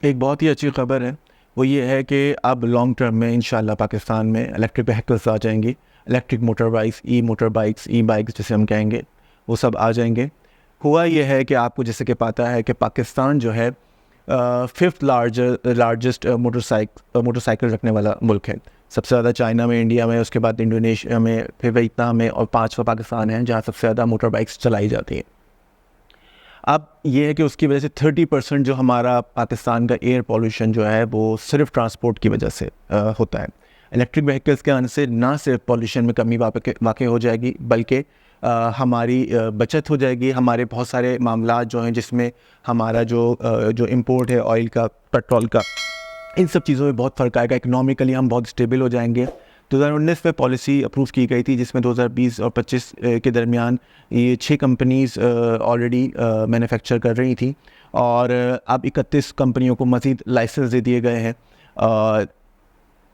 ایک بہت ہی اچھی خبر ہے، وہ یہ ہے کہ اب لانگ ٹرم میں انشاءاللہ پاکستان میں الیکٹرک وہیکلس آ جائیں گی، الیکٹرک موٹر بائکس ای بائکس جسے ہم کہیں گے، وہ سب آ جائیں گے۔ ہوا یہ ہے کہ آپ کو جیسے کہ پتہ ہے کہ پاکستان جو ہے ففتھ لارجسٹ موٹر سائیکل رکھنے والا ملک ہے۔ سب سے زیادہ چائنا میں، انڈیا میں، اس کے بعد انڈونیشیا میں، پھر ویتنام میں، اور پانچواں پاکستان ہے جہاں سب سے زیادہ موٹر بائکس چلائی جاتی ہیں۔ اب یہ ہے کہ اس کی وجہ سے 30% جو ہمارا پاکستان کا ایئر پولوشن جو ہے وہ صرف ٹرانسپورٹ کی وجہ سے ہوتا ہے۔ الیکٹرک وہیکلس کے آنے سے نہ صرف پولوشن میں کمی واقع ہو جائے گی، بلکہ ہماری بچت ہو جائے گی۔ ہمارے بہت سارے معاملات جو ہیں جس میں ہمارا جو امپورٹ ہے آئل کا، پیٹرول کا، ان سب چیزوں میں بہت فرق آئے گا۔ اکنامکلی ہم بہت اسٹیبل ہو جائیں گے۔ 2019 میں پالیسی اپروو کی گئی تھی جس میں 2020 اور 25 کے درمیان یہ 6 کمپنیز آلریڈی مینوفیکچر کر رہی تھیں، اور اب 31 کمپنیوں کو مزید لائسنس دے دیے گئے ہیں۔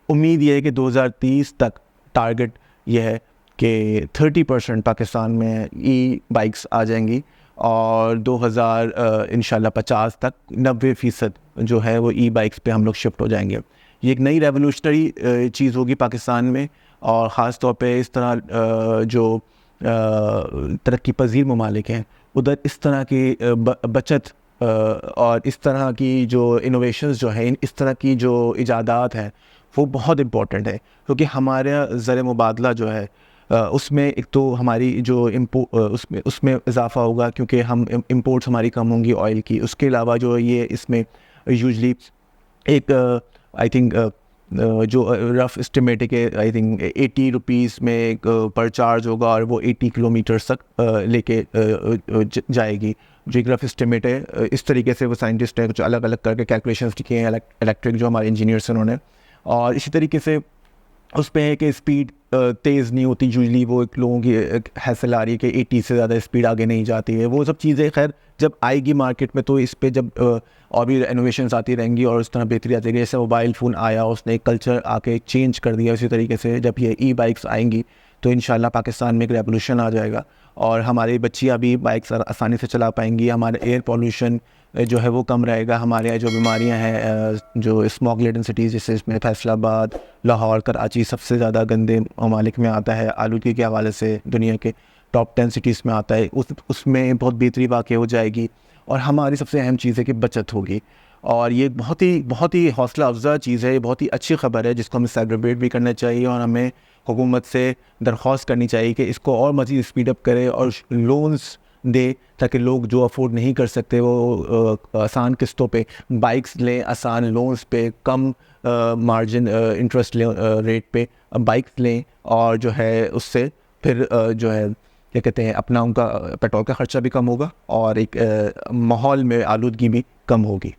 امید یہ ہے کہ 2030 تک ٹارگٹ یہ ہے کہ 30% پاکستان میں ای بائکس آ جائیں گی، اور 2000 انشاءاللہ 50 تک 90% جو ہے وہ ای بائکس پہ ہم لوگ شفٹ ہو جائیں گے۔ یہ ایک نئی ریولوشنری چیز ہوگی پاکستان میں، اور خاص طور پہ اس طرح جو ترقی پذیر ممالک ہیں ادھر اس طرح کی بچت اور اس طرح کی جو انوویشنز جو ہیں، اس طرح کی جو ایجادات ہیں وہ بہت امپورٹنٹ ہے، کیونکہ ہمارا زر مبادلہ جو ہے اس میں ایک تو ہماری جو اس میں اضافہ ہوگا، کیونکہ ہم امپورٹس ہماری کم ہوں گی آئل کی۔ اس کے علاوہ جو یہ اس میں یوزلی ایک آئی تھنک جو رف اسٹیمیٹ ہے کہ آئی تھنک 80 روپیز میں پر چارج ہوگا، اور وہ 80 کلومیٹرز تک لے کے جائے گی، جو ایک رف اسٹیمیٹ ہے۔ اس طریقے سے وہ سائنٹسٹ ہیں، کچھ الگ الگ کر کے کیلکولیشنس لکھے ہیں الیکٹرک جو ہمارے انجینئرس ہیں انہوں نے۔ اور اسی طریقے سے اس پہ ہے کہ اسپیڈ تیز نہیں ہوتی، یوزلی وہ ایک لوگوں کی حیثیت آ رہی ہے کہ 80 سے زیادہ اسپیڈ آگے نہیں جاتی ہے۔ وہ سب چیزیں خیر جب آئے گی مارکیٹ میں تو اس پہ جب اور بھی انوویشنز آتی رہیں گی اور اس طرح بہتری آتی رہے گی۔ جیسے موبائل فون آیا، اس نے ایک کلچر آ کے چینج کر دیا، اسی طریقے سے جب یہ ای بائکس آئیں گی تو انشاءاللہ پاکستان میں ایک ریولوشن آ جائے گا، اور ہماری بچیاں بھی بائکس آسانی سے چلا پائیں گی۔ ہمارا ایئر پولوشن جو ہے وہ کم رہے گا۔ ہمارے یہاں جو بیماریاں ہیں جو اسموگ لیڈن سٹیز، جیسے اس میں فیصل آباد، لاہور، کراچی سب سے زیادہ گندے ممالک میں آتا ہے، آلودگی کے حوالے سے دنیا کے ٹاپ 10 سٹیز میں آتا ہے، اس میں بہت بہتری واقع ہو جائے گی، اور ہماری سب سے اہم چیز ہے کہ بچت ہوگی۔ اور یہ بہت ہی حوصلہ افزا چیز ہے، یہ بہت ہی اچھی خبر ہے جس کو ہمیں سیلیبریٹ بھی کرنا چاہیے، اور ہمیں حکومت سے درخواست کرنی چاہیے کہ اس کو اور مزید اسپیڈ اپ کرے اور لونز دے، تاکہ لوگ جو افورڈ نہیں کر سکتے وہ آسان قسطوں پہ بائکس لیں، آسان لونز پہ، کم مارجن انٹرسٹ ریٹ پہ بائکس لیں، اور جو ہے اس سے پھر جو ہے کیا کہتے ہیں اپنا ان کا پیٹرول کا خرچہ بھی کم ہوگا، اور ایک ماحول میں آلودگی بھی کم ہوگی۔